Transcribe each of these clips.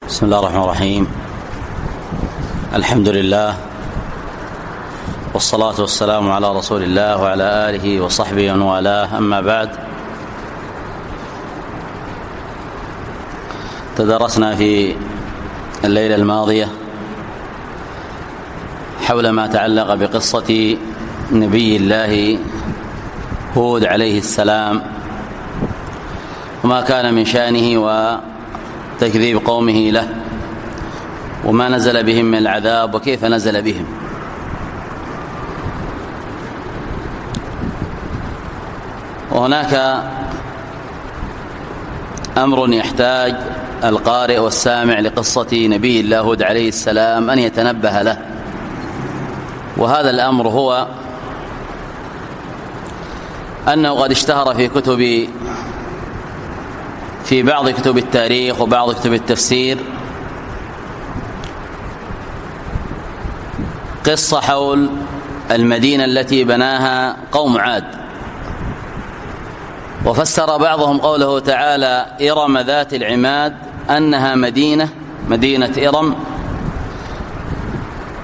بسم الله الرحمن الرحيم. الحمد لله والصلاة والسلام على رسول الله وعلى آله وصحبه ومن والاه، أما بعد. تدرسنا في الليلة الماضية حول ما تعلق بقصة نبي الله هود عليه السلام وما كان من شأنه وتكذيب قومه له وما نزل بهم من العذاب وكيف نزل بهم. وهناك أمر يحتاج القارئ والسامع لقصة نبي الله هود عليه السلام أن يتنبه له، وهذا الأمر هو أنه قد اشتهر في بعض كتب التاريخ وبعض كتب التفسير قصة حول المدينة التي بناها قوم عاد، وفسر بعضهم قوله تعالى إرم ذات العماد أنها مدينة إرم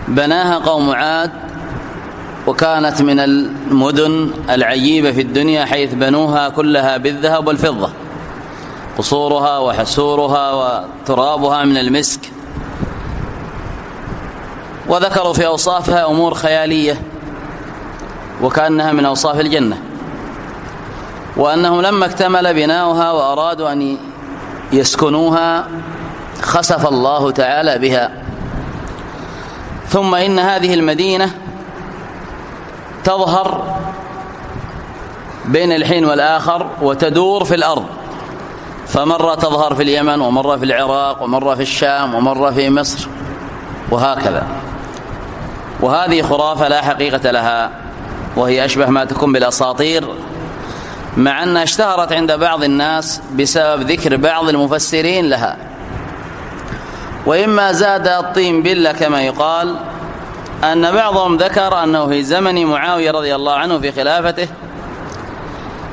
بناها قوم عاد، وكانت من المدن العجيبة في الدنيا حيث بنوها كلها بالذهب والفضة، قصورها وحسورها وترابها من المسك، وذكروا في أوصافها أمور خيالية وكأنها من أوصاف الجنة، وأنهم لما اكتمل بناؤها وأرادوا أن يسكنوها خسف الله تعالى بها. ثم إن هذه المدينة تظهر بين الحين والآخر وتدور في الأرض، فمرة تظهر في اليمن ومرة في العراق ومرة في الشام ومرة في مصر وهكذا. وهذه خرافة لا حقيقة لها، وهي أشبه ما تكون بالأساطير، مع أنها اشتهرت عند بعض الناس بسبب ذكر بعض المفسرين لها. وإما زاد الطين بلة كما يقال، أن بعضهم ذكر أنه في زمن معاوية رضي الله عنه في خلافته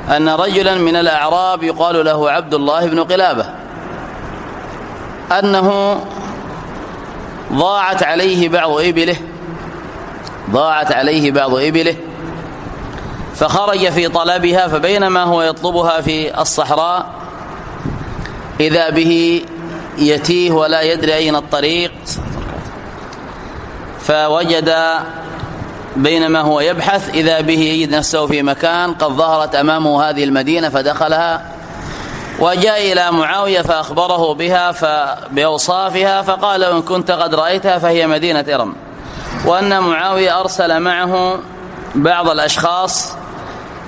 أن رجلا من الأعراب يقال له عبد الله بن قلابة أنه ضاعت عليه بعض إبله فخرج في طلبها، فبينما هو يطلبها في الصحراء إذا به يتيه ولا يدري أين الطريق، فوجد بينما هو يبحث إذا به يجد نفسه في مكان قد ظهرت أمامه هذه المدينة، فدخلها وجاء إلى معاوية فأخبره بها بأوصافها، فقال إن كنت قد رأيتها فهي مدينة إرم، وأن معاوية أرسل معه بعض الأشخاص،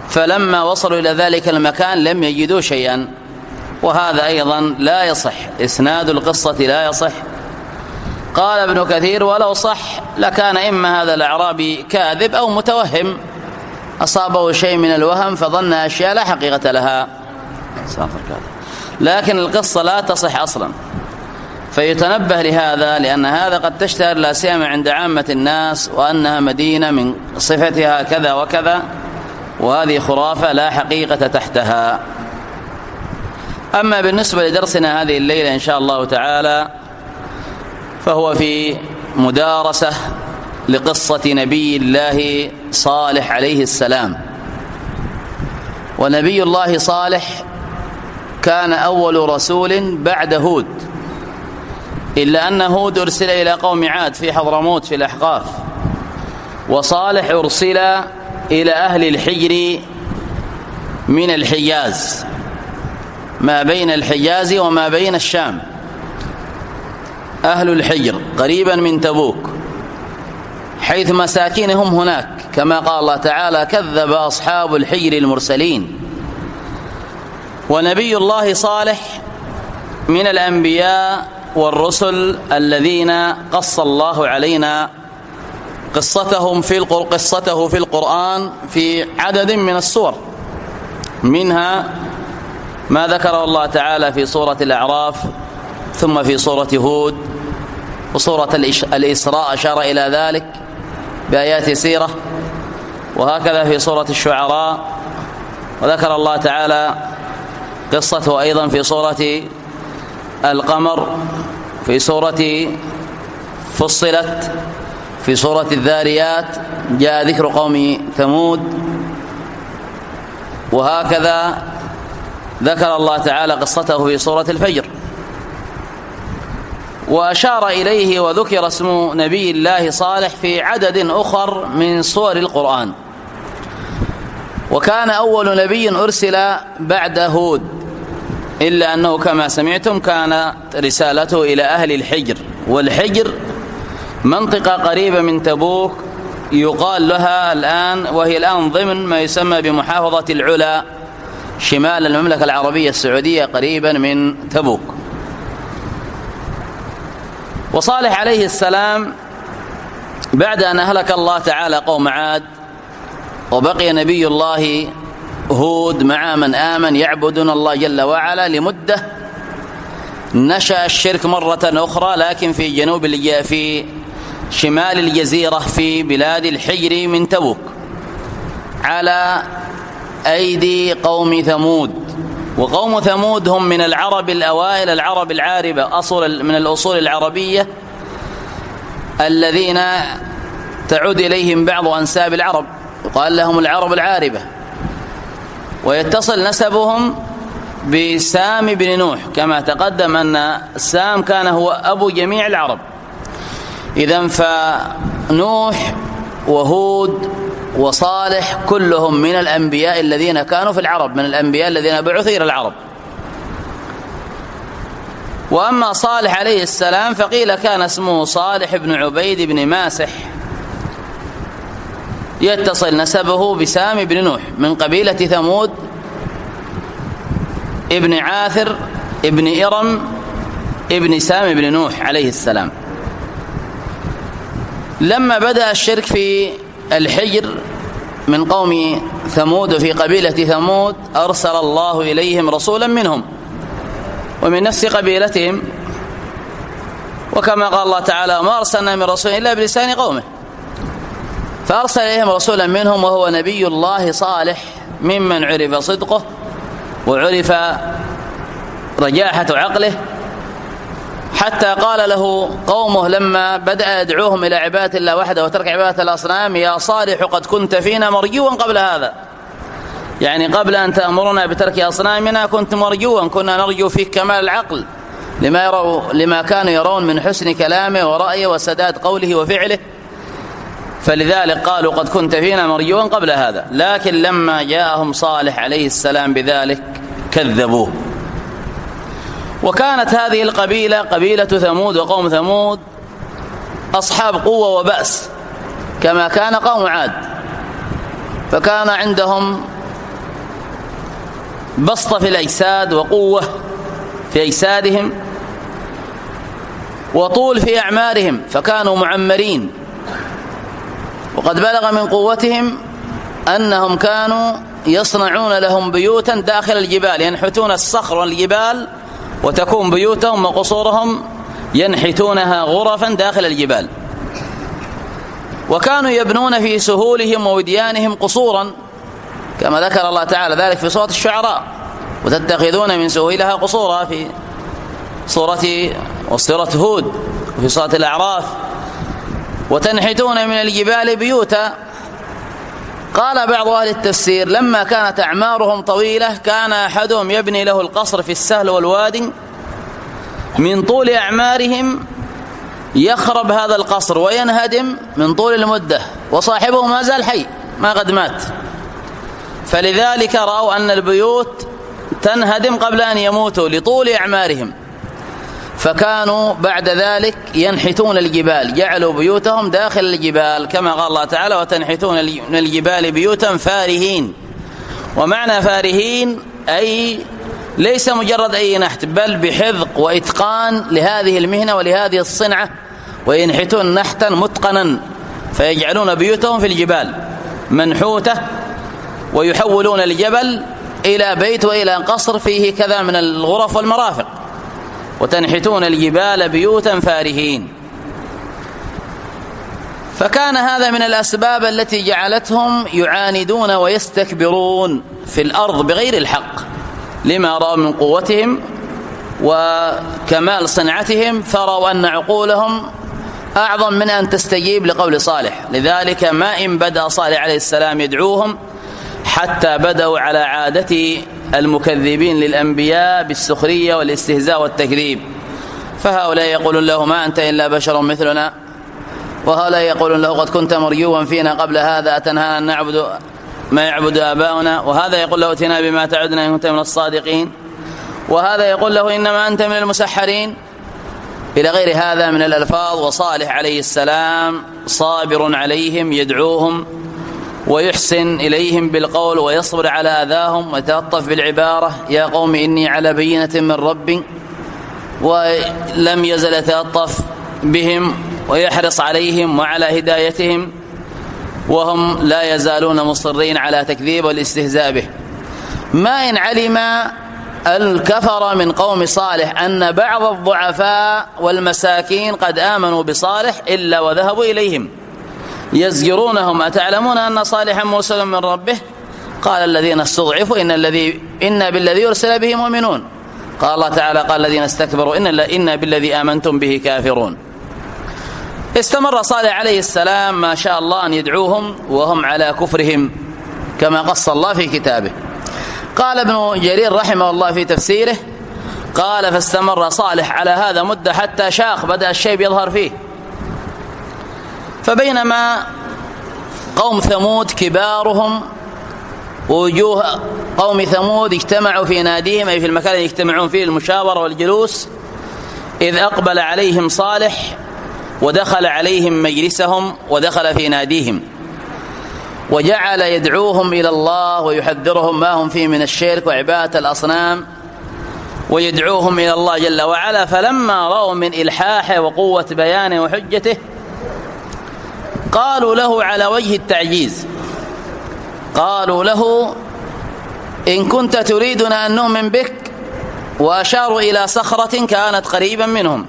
فلما وصلوا إلى ذلك المكان لم يجدوا شيئا. وهذا أيضا لا يصح، إسناد القصة لا يصح. قال ابن كثير ولو صح لكان إما هذا الأعرابي كاذب أو متوهم أصابه شيء من الوهم فظن أشياء لا حقيقة لها، لكن القصة لا تصح أصلا. فيتنبه لهذا، لأن هذا قد تشتهر لا سيما عند عامة الناس وأنها مدينة من صفتها كذا وكذا، وهذه خرافة لا حقيقة تحتها. أما بالنسبة لدرسنا هذه الليلة إن شاء الله تعالى فهو في مدارسة لقصة نبي الله صالح عليه السلام. ونبي الله صالح كان أول رسول بعد هود، إلا أن هود أرسل إلى قوم عاد في حضرموت في الأحقاف، وصالح أرسل إلى أهل الحجر من الحجاز، ما بين الحجاز وما بين الشام، أهل الحجر قريبا من تبوك، حيث مساكنهم هناك، كما قال الله تعالى كذب أصحاب الحجر المرسلين. ونبي الله صالح من الأنبياء والرسل الذين قص الله علينا قصته في القرآن في عدد من السور، منها ما ذكره الله تعالى في سورة الأعراف، ثم في سورة هود، وسورة الإسراء أشار إلى ذلك بآيات سيرة، وهكذا في سورة الشعراء، وذكر الله تعالى قصته أيضا في سورة القمر، في سورة فصلت، في سورة الذاريات جاء ذكر قوم ثمود، وهكذا ذكر الله تعالى قصته في سورة الفجر. وأشار إليه وذكر اسم نبي الله صالح في عدد أخر من صور القرآن. وكان أول نبي أرسل بعد هود، إلا أنه كما سمعتم كانت رسالته إلى أهل الحجر، والحجر منطقة قريبة من تبوك يقال لها الآن، وهي الآن ضمن ما يسمى بمحافظة العلا شمال المملكة العربية السعودية قريبا من تبوك. وصالح عليه السلام بعد أن أهلك الله تعالى قوم عاد، وبقي نبي الله هود مع من آمن يعبدون الله جل وعلا لمدة، نشأ الشرك مرة أخرى لكن في شمال الجزيرة في بلاد الحجر من تبوك على أيدي قوم ثمود. وقوم ثمود هم من العرب الأوائل، العرب العاربة، من الأصول العربية الذين تعود إليهم بعض أنساب العرب، يقال لهم العرب العاربة، ويتصل نسبهم بسام بن نوح، كما تقدم أن سام كان هو أبو جميع العرب. إذن فنوح وهود وصالح كلهم من الأنبياء الذين كانوا في العرب، من الأنبياء الذين بعثوا إلى العرب. وأما صالح عليه السلام فقيل كان اسمه صالح بن عبيد بن ماسح، يتصل نسبه بسام بن نوح من قبيلة ثمود ابن عاثر ابن إرم ابن سام بن نوح عليه السلام. لما بدأ الشرك في الحجر من قوم ثمود وفي قبيلة ثمود أرسل الله إليهم رسولا منهم ومن نفس قبيلتهم، وكما قال الله تعالى ما أرسلنا من رسول إلا بلسان قومه، فأرسل إليهم رسولا منهم وهو نبي الله صالح، ممن عرف صدقه وعرف رجاحة عقله، حتى قال له قومه لما بدأ يدعوهم إلى عبادة الله وحده وترك عبادة الأصنام: يا صالح قد كنت فينا مرجوا قبل هذا، يعني قبل أن تأمرنا بترك أصنامنا كنت مرجوا، كنا نرجو فيك كمال العقل لما كانوا يرون من حسن كلامه ورأيه وسداد قوله وفعله، فلذلك قالوا قد كنت فينا مرجوا قبل هذا. لكن لما جاءهم صالح عليه السلام بذلك كذبوه. وكانت هذه القبيلة قبيلة ثمود وقوم ثمود أصحاب قوة وبأس كما كان قوم عاد، فكان عندهم بسطة في الأجساد وقوة في أجسادهم وطول في أعمارهم، فكانوا معمرين. وقد بلغ من قوتهم أنهم كانوا يصنعون لهم بيوتا داخل الجبال، ينحتون الصخر والجبال وتكون بيوتهم وقصورهم ينحتونها غرفا داخل الجبال. وكانوا يبنون في سهولهم ووديانهم قصورا، كما ذكر الله تعالى ذلك في سورة الشعراء: وتتخذون من سهولها قصورا، في سورة هود وفي سورة الأعراف: وتنحتون من الجبال بيوتا. قال بعض أهل التفسير لما كانت أعمارهم طويلة كان أحدهم يبني له القصر في السهل والوادي، من طول أعمارهم يخرب هذا القصر وينهدم من طول المدة، وصاحبه ما زال حي ما قد مات، فلذلك رأوا أن البيوت تنهدم قبل أن يموتوا لطول أعمارهم، فكانوا بعد ذلك ينحتون الجبال، جعلوا بيوتهم داخل الجبال، كما قال الله تعالى: وتنحتون من الجبال بيوتا فارهين. ومعنى فارهين أي ليس مجرد أي نحت، بل بحذق وإتقان لهذه المهنة ولهذه الصنعة، وينحتون نحتا متقنا، فيجعلون بيوتهم في الجبال منحوتة، ويحولون الجبل إلى بيت وإلى قصر فيه كذا من الغرف والمرافق. وتنحتون الجبال بيوتا فارهين. فكان هذا من الأسباب التي جعلتهم يعاندون ويستكبرون في الأرض بغير الحق، لما رأوا من قوتهم وكمال صنعتهم فروا أن عقولهم أعظم من أن تستجيب لقول صالح. لذلك ما إن بدأ صالح عليه السلام يدعوهم حتى بدأوا على عادة المكذبين للأنبياء بالسخرية والاستهزاء والتكذيب. فهؤلاء يقولون له ما أنت إلا بشر مثلنا، وهؤلاء يقولون له قد كنت مرجوا فينا قبل هذا أتنهانا أن نعبد ما يعبد آباؤنا، وهذا يقول له ائتنا بما تعدنا إن كنت من الصادقين، وهذا يقول له إنما أنت من المسحرين، إلى غير هذا من الألفاظ. وصالح عليه السلام صابر عليهم يدعوهم ويحسن إليهم بالقول ويصبر على أذاهم ويتلطف بالعبارة يا قوم إني على بينة من ربي، ولم يزل يتلطف بهم ويحرص عليهم وعلى هدايتهم، وهم لا يزالون مصرين على تكذيب والاستهزاء به. ما إن علم الكفر من قوم صالح أن بعض الضعفاء والمساكين قد آمنوا بصالح إلا وذهبوا إليهم يزجرونهم أتعلمون أن صالحا مرسل من ربه؟ قال الذين استضعفوا إنا بالذي أرسل به مؤمنون. قال الله تعالى قال الذين استكبروا إنا بالذي آمنتم به كافرون. استمر صالح عليه السلام ما شاء الله أن يدعوهم وهم على كفرهم كما قص الله في كتابه. قال ابن جرير رحمه الله في تفسيره قال فاستمر صالح على هذا مدة حتى شاخ بدأ الشيب يظهر فيه. فبينما قوم ثمود كبارهم ووجوه قوم ثمود اجتمعوا في ناديهم أي في المكان الذي يجتمعون فيه المشاورة والجلوس، إذ أقبل عليهم صالح ودخل عليهم مجلسهم ودخل في ناديهم وجعل يدعوهم إلى الله ويحذرهم ما هم فيه من الشرك وعبادة الأصنام ويدعوهم إلى الله جل وعلا. فلما رأوا من إلحاحه وقوة بيانه وحجته قالوا له على وجه التعجيز، قالوا له إن كنت تريدنا أن نؤمن بك، وأشاروا إلى صخرة كانت قريبا منهم،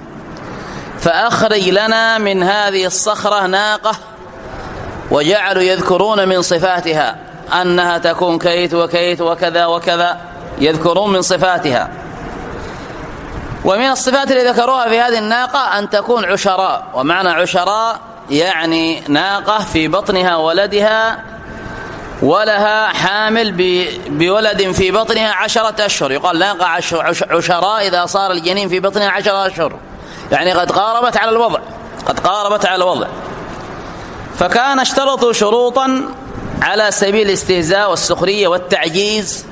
فأخرج لنا من هذه الصخرة ناقة، وجعلوا يذكرون من صفاتها أنها تكون كيت وكيت وكذا وكذا، يذكرون من صفاتها. ومن الصفات اللي ذكروها في هذه الناقة أن تكون عشراء، ومعنى عشراء يعني ناقة في بطنها ولدها ولها حامل بولد في بطنها 10 أشهر، يقال ناقة عشراء إذا صار الجنين في بطنها 10 أشهر، يعني قد قاربت على الوضع. فكان اشترطوا شروطا على سبيل الاستهزاء والسخرية والتعجيز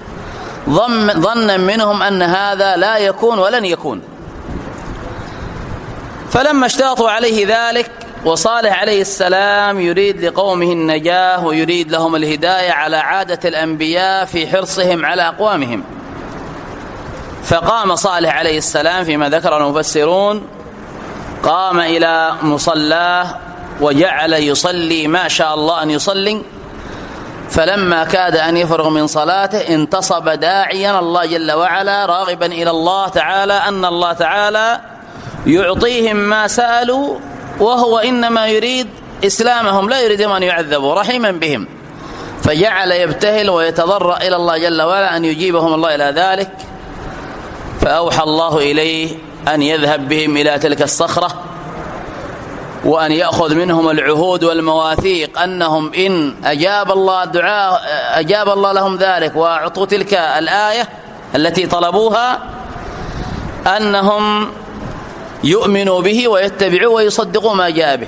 ظنا منهم أن هذا لا يكون ولن يكون. فلما اشترطوا عليه ذلك وصالح عليه السلام يريد لقومه النجاة ويريد لهم الهداية على عادة الأنبياء في حرصهم على أقوامهم، فقام صالح عليه السلام فيما ذكر المفسرون قام إلى مصلاه وجعل يصلي ما شاء الله أن يصلي. فلما كاد أن يفرغ من صلاته انتصب داعيا الله جل وعلا راغبا إلى الله تعالى أن الله تعالى يعطيهم ما سألوا، وهو إنما يريد إسلامهم لا يريد أن يعذبوا رحيما بهم، فجعل يبتهل ويتضرع إلى الله جل وعلا أن يجيبهم الله إلى ذلك. فأوحى الله إليه أن يذهب بهم إلى تلك الصخرة وأن يأخذ منهم العهود والمواثيق أنهم إن أجاب الله الدعاء أجاب الله لهم ذلك وأعطوا تلك الآية التي طلبوها أنهم يؤمنوا به ويتبعوا ويصدقوا ما جاء به.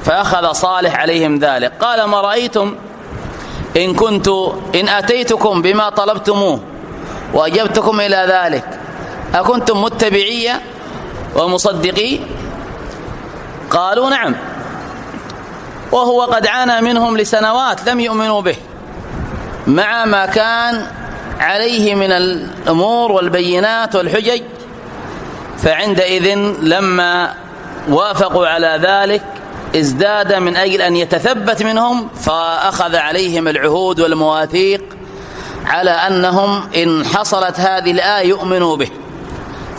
فأخذ صالح عليهم ذلك. قال ما رأيتم إن أتيتكم بما طلبتموه وأجبتكم إلى ذلك أكنتم متبعية ومصدقي؟ قالوا نعم، وهو قد عانى منهم لسنوات لم يؤمنوا به مع ما كان عليه من الأمور والبينات والحجج. فعندئذ لما وافقوا على ذلك ازداد من أجل أن يتثبت منهم، فأخذ عليهم العهود والمواثيق على أنهم إن حصلت هذه الآية يؤمنوا به،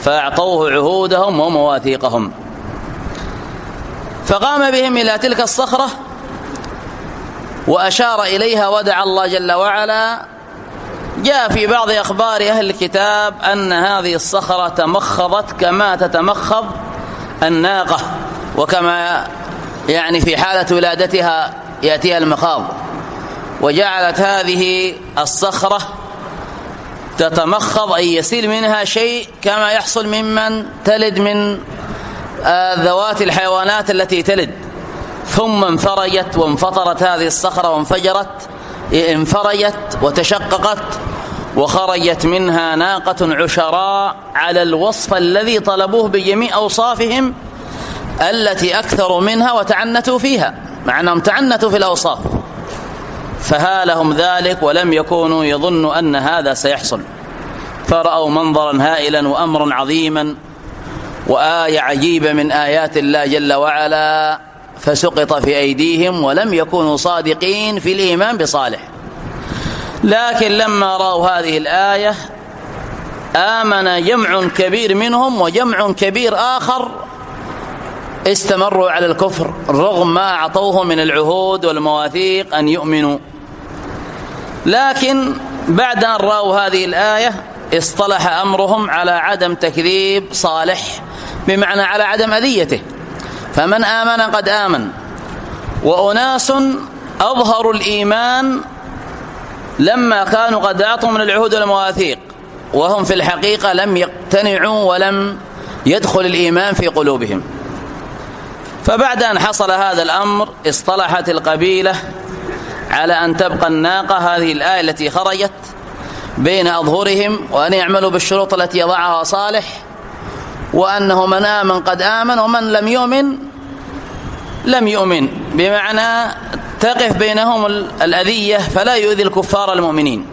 فأعطوه عهودهم ومواثيقهم. فقام بهم إلى تلك الصخرة وأشار إليها ودعا الله جل وعلا جاء في بعض أخبار أهل الكتاب أن هذه الصخرة تمخضت كما تتمخض الناقة، وكما يعني في حالة ولادتها يأتيها المخاض، وجعلت هذه الصخرة تتمخض أي يسيل منها شيء كما يحصل ممن تلد من ذوات الحيوانات التي تلد، ثم انفرجت وانفطرت هذه الصخرة انفرجت وتشققت، وخرجت منها ناقة عشراء على الوصف الذي طلبوه بجميع أوصافهم التي أكثروا منها وتعنتوا فيها، مع أنهم تعنتوا في الأوصاف، فهالهم ذلك ولم يكونوا يظنوا أن هذا سيحصل، فرأوا منظرا هائلا وأمرا عظيما وآية عجيبة من آيات الله جل وعلا، فسقط في أيديهم ولم يكونوا صادقين في الإيمان بصالح. لكن لما رأوا هذه الآية آمن جمع كبير منهم، وجمع كبير آخر استمروا على الكفر رغم ما أعطوهم من العهود والمواثيق أن يؤمنوا. لكن بعد أن رأوا هذه الآية اصطلح أمرهم على عدم تكذيب صالح، بمعنى على عدم أذيته، فمن آمن قد آمن. وأناس أظهروا الإيمان لما كانوا قد أعطوا من العهود والمواثيق، وهم في الحقيقة لم يقتنعوا ولم يدخل الإيمان في قلوبهم. فبعد أن حصل هذا الأمر اصطلحت القبيلة على أن تبقى الناقة هذه الآية التي خرجت بين أظهرهم، وأن يعملوا بالشروط التي يضعها صالح، وأنه من آمن قد آمن ومن لم يؤمن لم يؤمن، بمعنى تقف بينهم الأذية فلا يؤذي الكفار المؤمنين.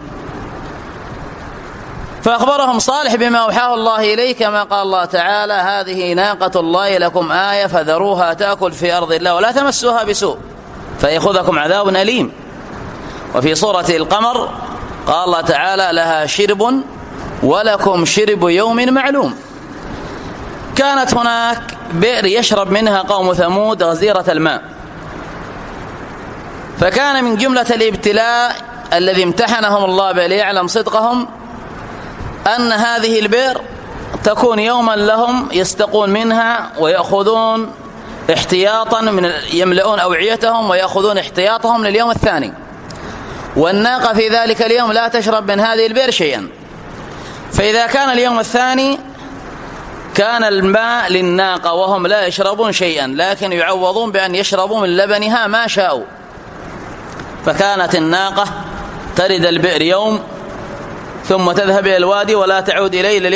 فأخبرهم صالح بما أوحاه الله إليه، كما قال الله تعالى: هذه ناقة الله لكم آية فذروها تأكل في أرض الله ولا تمسوها بسوء فيأخذكم عذاب أليم. وفي سورة القمر قال الله تعالى: لها شرب ولكم شرب يوم معلوم. كانت هناك بئر يشرب منها قوم ثمود غزيرة الماء، فكان من جملة الابتلاء الذي امتحنهم الله به ليعلم صدقهم أن هذه البئر تكون يوما لهم يستقون منها ويأخذون احتياطا يملؤون أوعيتهم ويأخذون احتياطهم لليوم الثاني، والناقة في ذلك اليوم لا تشرب من هذه البئر شيئا. فإذا كان اليوم الثاني كان الماء للناقة وهم لا يشربون شيئا، لكن يعوضون بأن يشربوا من لبنها ما شاءوا. فكانت الناقة ترد البئر يوم ثم تذهب إلى الوادي ولا تعود إليه إلى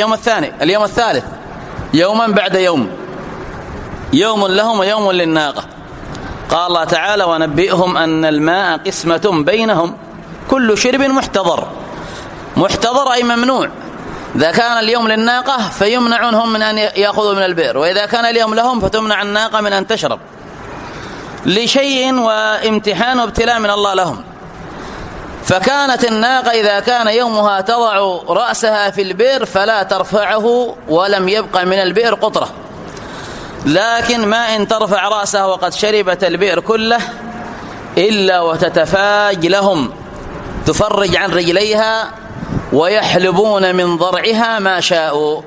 اليوم الثالث، يوما بعد يوم، يوم لهم ويوم للناقة. قال الله تعالى: ونبئهم أن الماء قسمة بينهم كل شرب محتضر أي ممنوع. إذا كان اليوم للناقة فيمنعونهم من أن يأخذوا من البئر، وإذا كان اليوم لهم فتمنع الناقة من أن تشرب، لشيء وامتحان وابتلاء من الله لهم. فكانت الناقة إذا كان يومها تضع رأسها في البئر فلا ترفعه ولم يبقى من البئر قطرة، لكن ما إن ترفع رأسها وقد شربت البئر كله إلا وتتفاج لهم، تفرج عن رجليها ويحلبون من ضرعها ما شاءوا،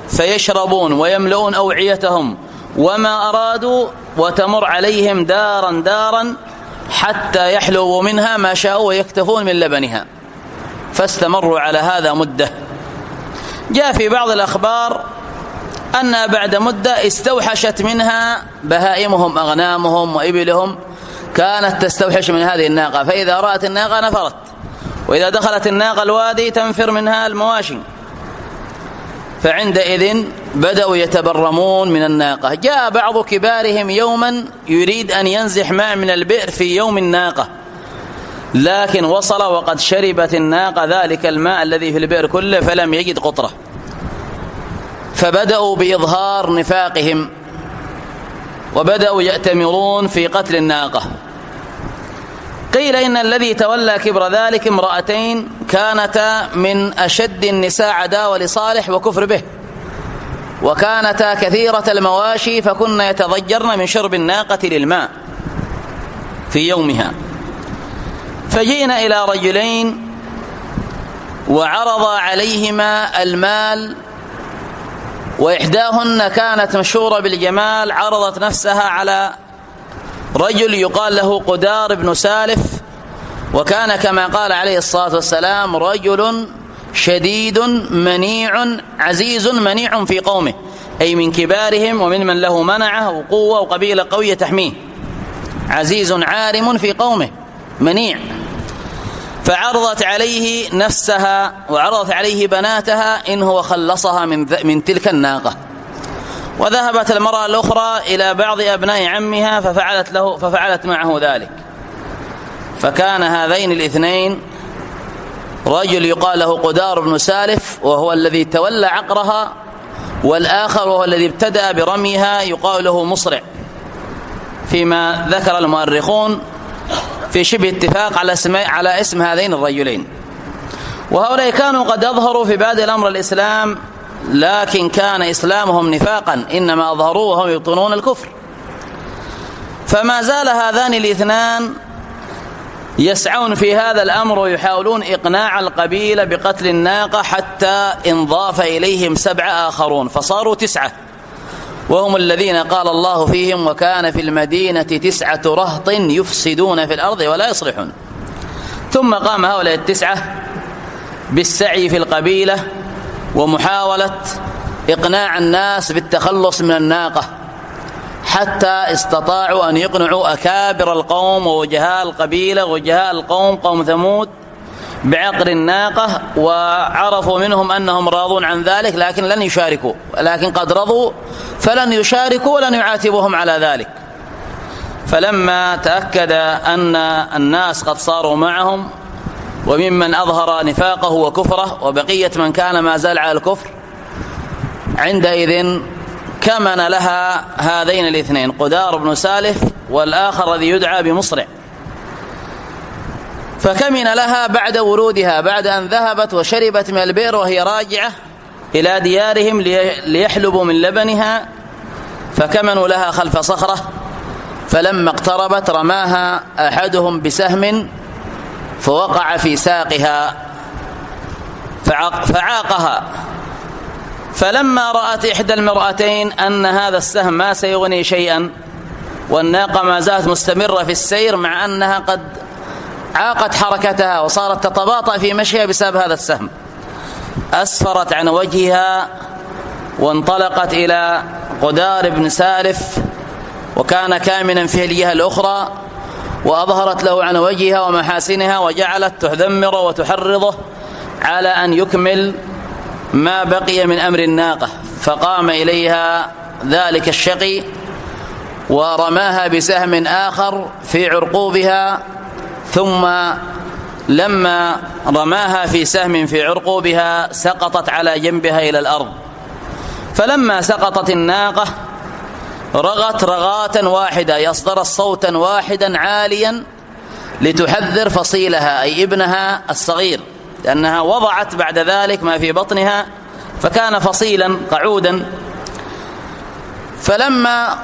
فيشربون ويملؤون أوعيتهم وما أرادوا، وتمر عليهم دارا دارا حتى يحلبوا منها ما شاءوا ويكتفون من لبنها. فاستمروا على هذا مدة. جاء في بعض الأخبار أن بعد مدة استوحشت منها بهائمهم، أغنامهم وإبلهم كانت تستوحش من هذه الناقة، فإذا رأت الناقة نفرت، وإذا دخلت الناقة الوادي تنفر منها المواشي، فعندئذ بدأوا يتبرمون من الناقة. جاء بعض كبارهم يوما يريد أن ينزح ماء من البئر في يوم الناقة، لكن وصل وقد شربت الناقة ذلك الماء الذي في البئر كله فلم يجد قطرة، فبدأوا بإظهار نفاقهم وبدأوا يأتمرون في قتل الناقة. قيل إن الذي تولى كبر ذلك امرأتين كانتا من أشد النساء عداوة لصالح وكفر به، وكانتا كثيرة المواشي، فكنا يتضجرن من شرب الناقة للماء في يومها. فجئنا إلى رجلين وعرض عليهما المال، وإحداهن كانت مشهورة بالجمال، عرضت نفسها على رجل يقال له قدار بن سالف، وكان كما قال عليه الصلاة والسلام رجل شديد منيع عزيز منيع في قومه، أي من كبارهم ومن من له منعه وقوة وقبيلة قوية تحميه، عزيز عارم في قومه منيع. فعرضت عليه نفسها وعرضت عليه بناتها إن هو خلصها من تلك الناقة. وذهبت المرأة الأخرى إلى بعض أبناء عمها ففعلت معه ذلك. فكان هذين الاثنين رجل يقال له قدار بن سالف وهو الذي تولى عقرها، والآخر وهو الذي ابتدأ برميها يقال له مصرع، فيما ذكر المؤرخون في شبه اتفاق على اسم هذين الرجلين. وهؤلاء كانوا قد أظهروا في بادئ الأمر الإسلام، لكن كان إسلامهم نفاقا، إنما أظهروه وهم يبطنون الكفر. فما زال هذان الاثنان يسعون في هذا الأمر ويحاولون إقناع القبيلة بقتل الناقة، حتى انضاف إليهم 7 آخرون فصاروا 9، وهم الذين قال الله فيهم: وكان في المدينة 9 رهط يفسدون في الأرض ولا يصلحون. ثم قام هؤلاء 9 بالسعي في القبيلة ومحاولة إقناع الناس بالتخلص من الناقة، حتى استطاعوا أن يقنعوا أكابر القوم ووجهاء القبيلة ووجهاء القوم قوم ثمود بعقر الناقة، وعرفوا منهم أنهم راضون عن ذلك لكن لن يشاركوا، لكن قد رضوا فلن يشاركوا ولن يعاتبهم على ذلك. فلما تأكد أن الناس قد صاروا معهم، وممن أظهر نفاقه وكفره وبقية من كان ما زال على الكفر، عندئذ كمن لها هذين الاثنين قدار بن سالف والآخر الذي يدعى بمصرع، فكمن لها بعد ورودها، بعد أن ذهبت وشربت من البئر وهي راجعة إلى ديارهم ليحلبوا من لبنها، فكمنوا لها خلف صخرة، فلما اقتربت رماها أحدهم بسهم فوقع في ساقها فعاقها. فلما رأت إحدى المرأتين أن هذا السهم ما سيغني شيئا والناقة ما زالت مستمرة في السير، مع أنها قد عاقت حركتها وصارت تتباطأ في مشيها بسبب هذا السهم، أسفرت عن وجهها وانطلقت إلى قدار بن سالف، وكان كامنا في الجهة الأخرى، وأظهرت له عن وجهها ومحاسنها، وجعلت تذمر وتحرضه على أن يكمل ما بقي من أمر الناقة. فقام إليها ذلك الشقي ورماها بسهم آخر في عرقوبها، ثم لما رماها في سهم في عرقوبها سقطت على جنبها إلى الأرض. فلما سقطت الناقة رغت رغاة واحدة، يصدر صوتا واحدا عاليا لتحذر فصيلها أي ابنها الصغير، لأنها وضعت بعد ذلك ما في بطنها فكان فصيلا قعودا. فلما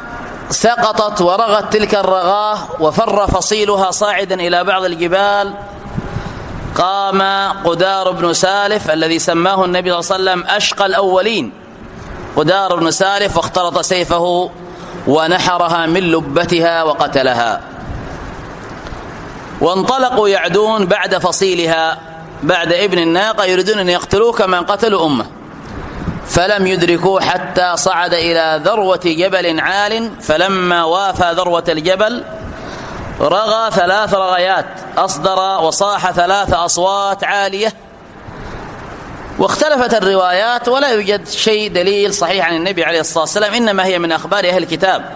سقطت ورغت تلك الرغاة وفر فصيلها صاعدا إلى بعض الجبال، قام قدار بن سالف الذي سماه النبي صلى الله عليه وسلم أشقى الأولين، قدار بن سالف، واخترط سيفه ونحرها من لبتها وقتلها. وانطلقوا يعدون بعد فصيلها، بعد ابن الناقة، يريدون أن يقتلوه كما قتلوا أمه، فلم يدركوا حتى صعد إلى ذروة جبل عال. فلما وافى ذروة الجبل رغى 3 رغيات، أصدر وصاح 3 أصوات عالية. واختلفت الروايات ولا يوجد شيء دليل صحيح عن النبي عليه الصلاة والسلام، إنما هي من أخبار أهل الكتاب.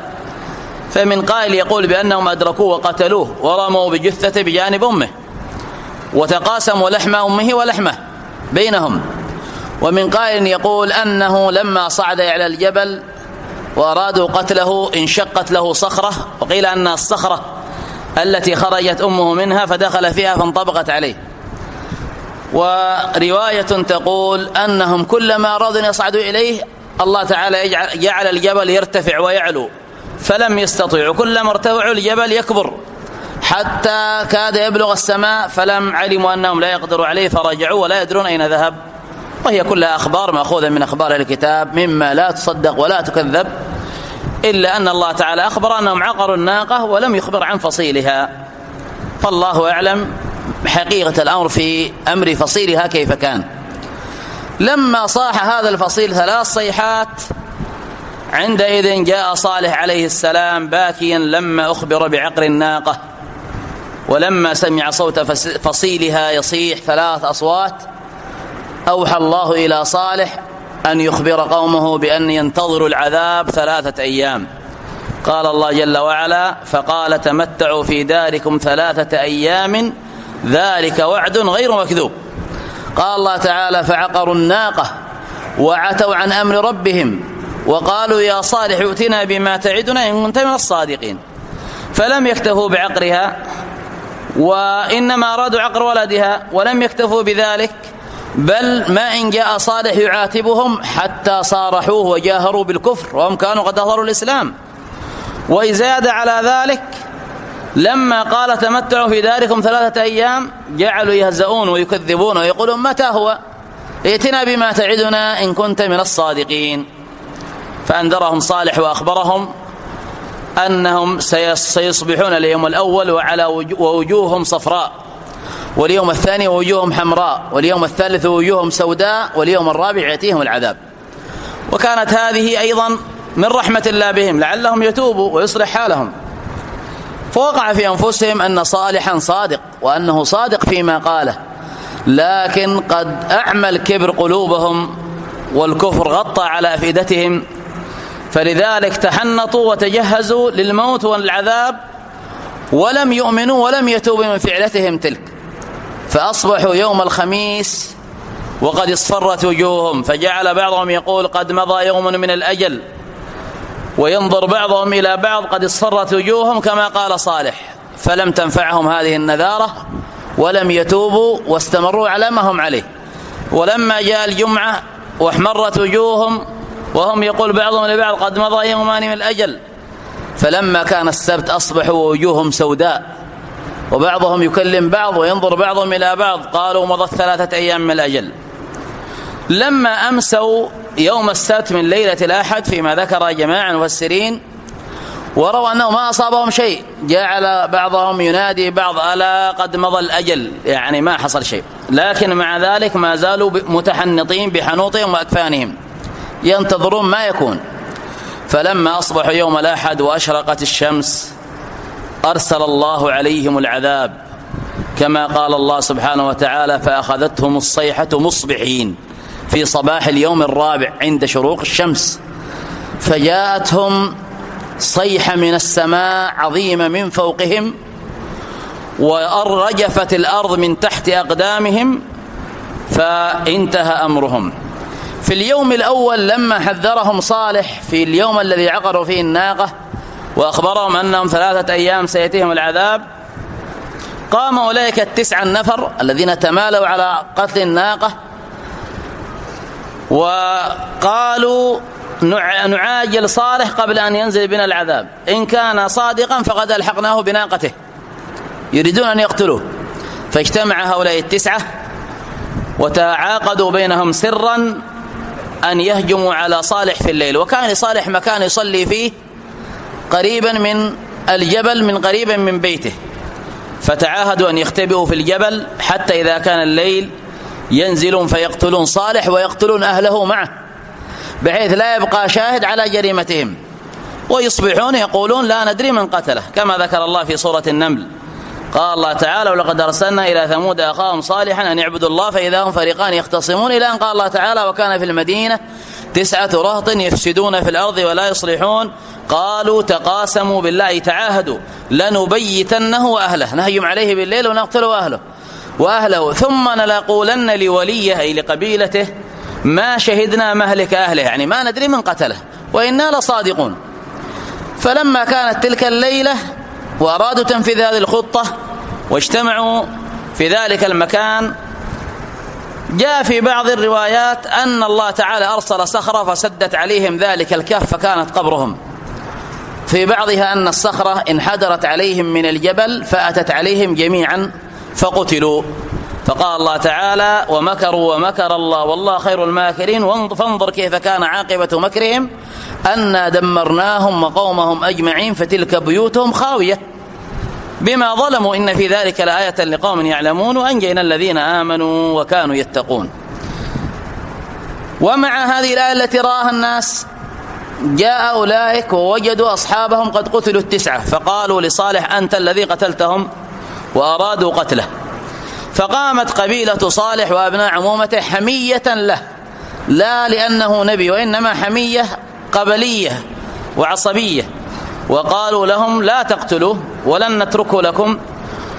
فمن قائل يقول بأنهم أدركوه وقتلوه ورموا بجثته بجانب أمه وتقاسموا لحم أمه ولحمه بينهم. ومن قائل يقول أنه لما صعد إلى الجبل وأرادوا قتله انشقت له صخرة، وقيل أن الصخرة التي خرجت أمه منها فدخل فيها فانطبقت عليه. ورواية تقول أنهم كلما أرادوا أن يصعدوا إليه الله تعالى جعل الجبل يرتفع ويعلو فلم يستطيعوا، كلما ارتفعوا الجبل يكبر حتى كاد يبلغ السماء فلم علموا أنهم لا يقدروا عليه فرجعوا ولا يدرون أين ذهب، وهي كلها أخبار مأخوذة من أخبار الكتاب مما لا تصدق ولا تكذب، إلا أن الله تعالى أخبر أنهم عقروا الناقة ولم يخبر عن فصيلها، فالله أعلم حقيقة الأمر في أمر فصيلها كيف كان. لما صاح هذا الفصيل 3 صيحات عندئذ جاء صالح عليه السلام باكيا لما أخبر بعقر الناقة، ولما سمع صوت فصيلها يصيح 3 أصوات أوحى الله إلى صالح أن يخبر قومه بأن ينتظروا العذاب 3 أيام. قال الله جل وعلا: فقال تمتعوا في داركم 3 أيام ذلك وعد غير مكذوب. قال الله تعالى: فعقروا الناقة وعتوا عن أمر ربهم وقالوا يا صالح ائتنا بما تعدنا إن كنت من الصادقين. فلم يكتفوا بعقرها وإنما أرادوا عقر ولدها، ولم يكتفوا بذلك بل ما إن جاء صالح يعاتبهم حتى صارحوه وجاهروا بالكفر وهم كانوا قد أظهروا الإسلام. وإزاد على ذلك لما قال تمتعوا في داركم 3 أيام جعلوا يهزؤون ويكذبون ويقولون متى هو؟ ائتنا بما تعدنا إن كنت من الصادقين. فأنذرهم صالح وأخبرهم أنهم سيصبحون اليوم الأول ووجوههم صفراء، واليوم الثاني وجوههم حمراء، واليوم الثالث وجوههم سوداء، واليوم الرابع يأتيهم العذاب. وكانت هذه أيضا من رحمة الله بهم لعلهم يتوبوا ويصلح حالهم. فوقع في أنفسهم أن صالحا صادق وأنه صادق فيما قاله، لكن قد أعمى الكبر قلوبهم والكفر غطى على أفئدتهم، فلذلك تحنطوا وتجهزوا للموت والعذاب ولم يؤمنوا ولم يتوبوا من فعلتهم تلك. فأصبحوا يوم الخميس وقد اصفرت وجوههم، فجعل بعضهم يقول قد مضى يوم من الأجل، وينظر بعضهم إلى بعض قد اصفرت وجوههم كما قال صالح. فلم تنفعهم هذه النذارة ولم يتوبوا واستمروا على ما هم عليه. ولما جاء الجمعة واحمرت وجوههم وهم يقول بعضهم لبعض قد مضى يومان من الأجل، فلما كان السبت أصبحوا وجوههم سوداء، وبعضهم يكلم بعض وينظر بعضهم إلى بعض، قالوا مضت 3 أيام من الأجل. لما أمسوا يوم السبت من ليلة الأحد فيما ذكر جماعة مفسرين وروا أنه ما أصابهم شيء، جعل بعضهم ينادي بعض ألا قد مضى الأجل، يعني ما حصل شيء، لكن مع ذلك ما زالوا متحنطين بحنوطهم وأكفانهم ينتظرون ما يكون. فلما أصبحوا يوم الأحد وأشرقت الشمس أرسل الله عليهم العذاب كما قال الله سبحانه وتعالى: فأخذتهم الصيحة مصبحين في صباح اليوم الرابع عند شروق الشمس، فجاءتهم صيحة من السماء عظيمة من فوقهم ورجفت الأرض من تحت أقدامهم، فانتهى أمرهم. في اليوم الأول لما حذرهم صالح في اليوم الذي عقروا فيه الناقة وأخبرهم أنهم 3 أيام سيأتيهم العذاب، قام أولئك 9 نفر الذين تمالوا على قتل الناقة وقالوا نعاجل صالح قبل أن ينزل بنا العذاب، إن كان صادقا فقد ألحقناه بناقته، يريدون أن يقتلوه. فاجتمع هؤلاء 9 وتعاقدوا بينهم سرا أن يهجموا على صالح في الليل، وكان لصالح مكان يصلي فيه قريبا من الجبل من قريبا من بيته، فتعاهدوا أن يختبئوا في الجبل حتى إذا كان الليل ينزلون فيقتلون صالح ويقتلون أهله معه، بحيث لا يبقى شاهد على جريمتهم، ويصبحون يقولون لا ندري من قتله، كما ذكر الله في سورة النمل. قال الله تعالى: ولقد أرسلنا إلى ثمود أخاهم صالحا أن يعبدوا الله فإذا هم فريقان يختصمون، إلى أن قال الله تعالى: وكان في المدينة 9 رهط يفسدون في الأرض ولا يصلحون قالوا تقاسموا بالله تعاهدوا لنبيتنه وأهله، نهجم عليه بالليل ونقتله وأهله ثم لنقولن لوليه أي لقبيلته ما شهدنا مهلك أهله، يعني ما ندري من قتله وإنا لصادقون. فلما كانت تلك الليلة وأرادوا تنفيذ هذه الخطة واجتمعوا في ذلك المكان، جاء في بعض الروايات أن الله تعالى أرسل صخرة فسدت عليهم ذلك الكهف فكانت قبرهم، في بعضها أن الصخرة انحدرت عليهم من الجبل فأتت عليهم جميعا فقتلوا. فقال الله تعالى: ومكروا ومكر الله والله خير الماكرين فانظر كيف كان عاقبة مكرهم أنا دمرناهم وقومهم أجمعين فتلك بيوتهم خاوية بما ظلموا إن في ذلك لآية لقوم يعلمون وأنجينا الذين آمنوا وكانوا يتقون. ومع هذه الآية التي رآها الناس جاء أولئك ووجدوا أصحابهم قد قتلوا 9 فقالوا لصالح: أنت الذي قتلتهم، وأرادوا قتله. فقامت قبيلة صالح وأبناء عمومته حمية له، لا لأنه نبي، وإنما حمية قبلية وعصبية، وقالوا لهم: لا تقتلوا ولن نتركه لكم،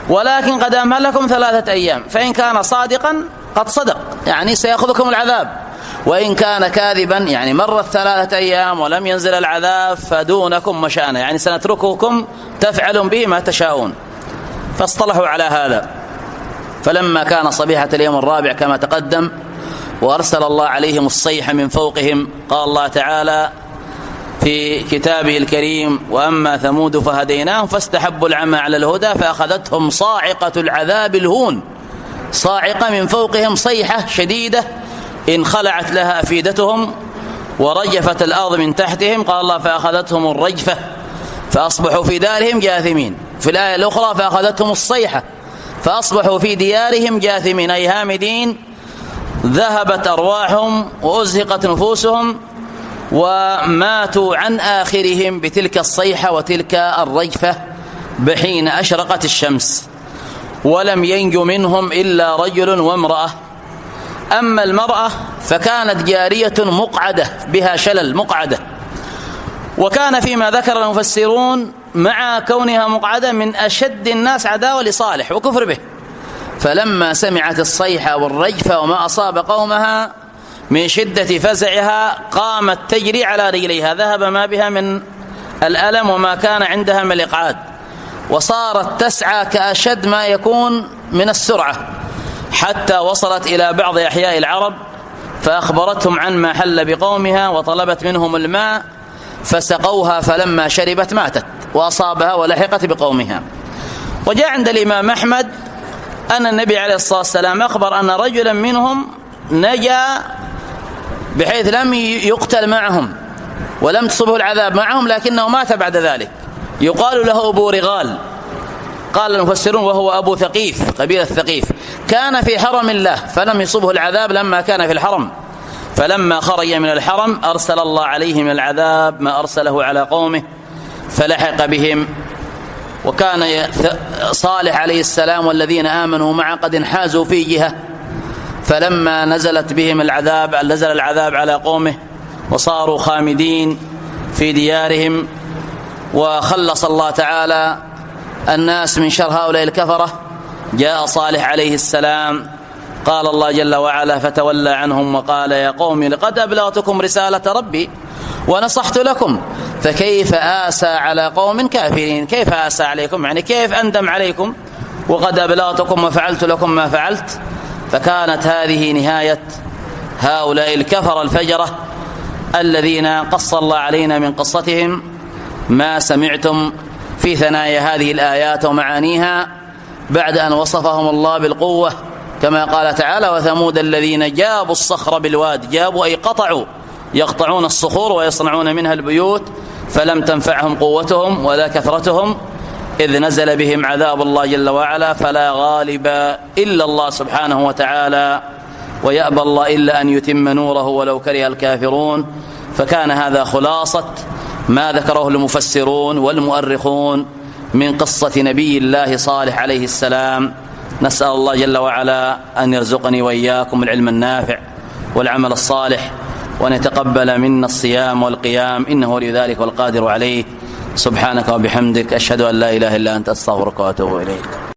ولكن قد أمهلكم 3 أيام، فإن كان صادقا قد صدق يعني سيأخذكم العذاب، وإن كان كاذبا يعني مرت 3 أيام ولم ينزل العذاب فدونكم مشأنا، يعني سنترككم تفعلون به ما تشاءون. فاصطلحوا على هذا. فلما كان صبيحة اليوم الرابع كما تقدم وأرسل الله عليهم الصيحة من فوقهم، قال الله تعالى في كتابه الكريم: وأما ثمود فهديناهم فاستحبوا العمى على الهدى فأخذتهم صاعقة العذاب الهون. صاعقة من فوقهم، صيحة شديدة انخلعت لها أفئدتهم ورجفت الأرض من تحتهم. قال الله: فأخذتهم الرجفة فأصبحوا في دارهم جاثمين. في الآية الأخرى: فأخذتهم الصيحة فأصبحوا في ديارهم جاثمين، أي هامدين، ذهبت أرواحهم وأزهقت نفوسهم وماتوا عن آخرهم بتلك الصيحة وتلك الرجفة بحين أشرقت الشمس، ولم ينجو منهم إلا رجل وامرأة. أما المرأة فكانت جارية مقعدة بها شلل، مقعدة، وكان فيما ذكر المفسرون مع كونها مقعدة من أشد الناس عداوة لصالح وكفر به. فلما سمعت الصيحة والرجفة وما أصاب قومها من شدة فزعها قامت تجري على رجليها، ذهب ما بها من الألم وما كان عندها من الإقعاد، وصارت تسعى كأشد ما يكون من السرعة، حتى وصلت إلى بعض أحياء العرب فأخبرتهم عن ما حل بقومها وطلبت منهم الماء فسقوها، فلما شربت ماتت وأصابها ولحقت بقومها. وجاء عند الإمام أحمد أن النبي عليه الصلاة والسلام أخبر أن رجلا منهم نجا بحيث لم يقتل معهم ولم تصبه العذاب معهم، لكنه مات بعد ذلك، يقال له أبو رغال. قال المفسرون: وهو أبو ثقيف، قبيلة ثقيف، كان في حرم الله فلم يصبه العذاب لما كان في الحرم، فلما خرج من الحرم أرسل الله عليه من العذاب ما أرسله على قومه فلحق بهم. وكان صالح عليه السلام والذين آمنوا معه قد انحازوا في جهة، فلما نزلت بهم العذاب نزل العذاب على قومه وصاروا خامدين في ديارهم، وخلص الله تعالى الناس من شر هؤلاء الكفرة. جاء صالح عليه السلام قال الله جل وعلا: فتولى عنهم وقال: يا قوم لقد أبلغتكم رسالة ربي ونصحت لكم فكيف آسى على قوم كافرين. كيف آسى عليكم يعني كيف أندم عليكم وقد أبلغتكم وفعلت لكم ما فعلت. فكانت هذه نهاية هؤلاء الكفر الفجرة الذين قص الله علينا من قصتهم ما سمعتم في ثنايا هذه الآيات ومعانيها، بعد أن وصفهم الله بالقوة كما قال تعالى: وثمود الذين جابوا الصخر بالواد. جابوا أي قطعوا، يقطعون الصخور ويصنعون منها البيوت، فلم تنفعهم قوتهم ولا كثرتهم، إذ نزل بهم عذاب الله جل وعلا، فلا غالب إلا الله سبحانه وتعالى، ويأبى الله إلا أن يتم نوره ولو كره الكافرون. فكان هذا خلاصة ما ذكره المفسرون والمؤرخون من قصة نبي الله صالح عليه السلام. نسأل الله جل وعلا أن يرزقني وإياكم العلم النافع والعمل الصالح، وأن يتقبل منا الصيام والقيام، إنه ولي ذلك والقادر عليه. سبحانك وبحمدك، أشهد أن لا إله إلا أنت، أستغفرك وأتوب إليك.